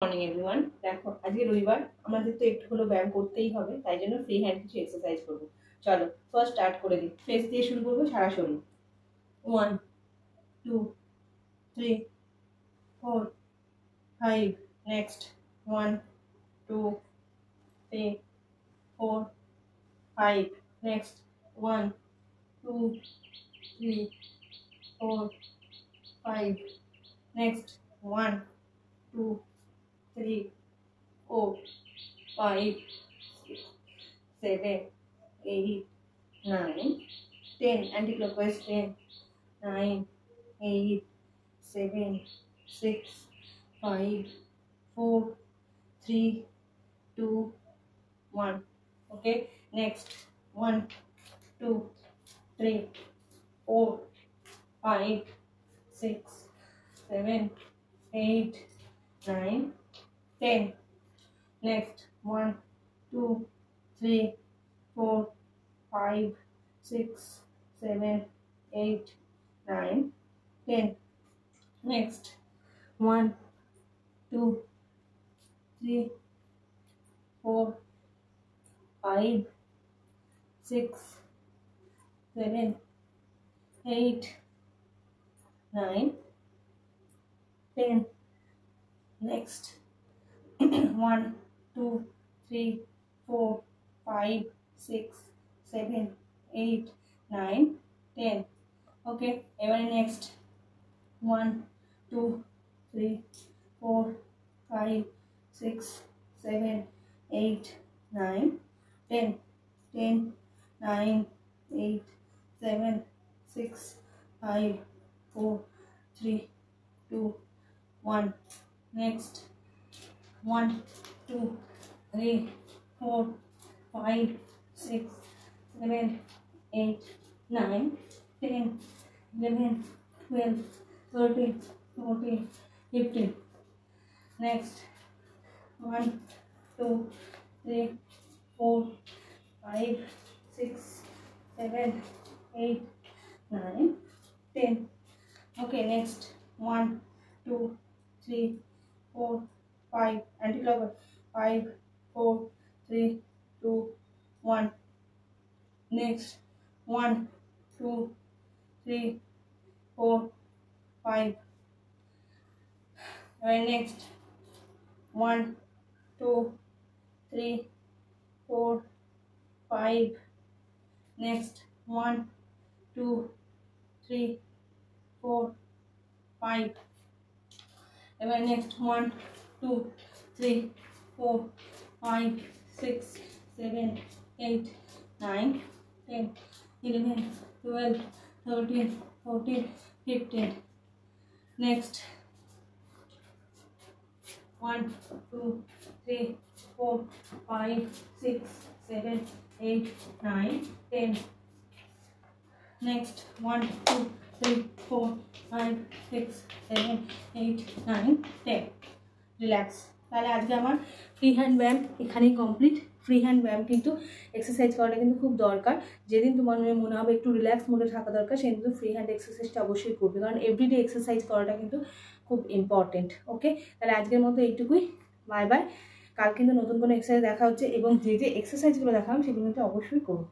Morning everyone. দেখো আজকে রবিবার, আমাদের তো একটু হলো ব্যায়াম করতেই হবে, তাই জন্য ফ্রি হ্যান্ড কিছু এক্সারসাইজ করবো। চলো ফার্স্ট স্টার্ট করে দিই। ফেস দিয়ে শুরু করবো, সারা শরীর। 1 2 3 4 5। Next 1 2 3 4 5। Next 1 2 3 4 5। Next 1 2 3 4 5 6 7 8 9 10. Anti-clockwise 10 9 8 7 6 5 4 3 2 1. Okay, next 1 2 3 4 5 6 7 8 9 10. Next 1 2 3 4 5 6 7 8 9 10. Next 1 2 3 4 5 6 7 8 9 10. Next 1 2 3 4 5 6 7 8 9 10. Okay, এবারে next 1 2 3 4 5 6 7 8 9 10. 10 9 8 7 6 5 4 3 2 1. Next 1 2 3 4 5 6 7 8 9 10 11 12 13 14 15. Next 1 2 3 4 5 6 7 8 9 10. Okay, next 1 2 3 4 5. Anti-clockwise 5 4 3 2 1. Next 1 2 3 4 5. Next 1 2 3 4 5. Next 1 2 3 4 5. Next 1 2 3 4 5 6 7 8 9 10 11 12 13 14 15. Next 1 2 3 4 5 6 7 8 9 10. Next 1 2 3 4 5 6 7 8 9 10. Relax. তাহলে আজকে আমার ফ্রি হ্যান্ড ব্যায়াম এখানেই কমপ্লিট। ফ্রি হ্যান্ড ব্যায়াম কিন্তু এক্সারসাইজ করাটা কিন্তু খুব দরকার। যেদিন তোমার মনে হবে একটু রিল্যাক্স মোডে থাকা দরকার, সেদিন কিন্তু ফ্রি হ্যান্ড এক্সারসাইজটা অবশ্যই করবে, কারণ এভরিডে এক্সারসাইজ করাটা কিন্তু খুব ইম্পর্টেন্ট। ওকে, তাহলে আজকের মতো এইটুকুই। Bye bye. কাল কিন্তু নতুন কোনো এক্সারসাইজ দেখা হচ্ছে, এবং যে এক্সারসাইজগুলো দেখালাম সেগুলো কিন্তু অবশ্যই করো।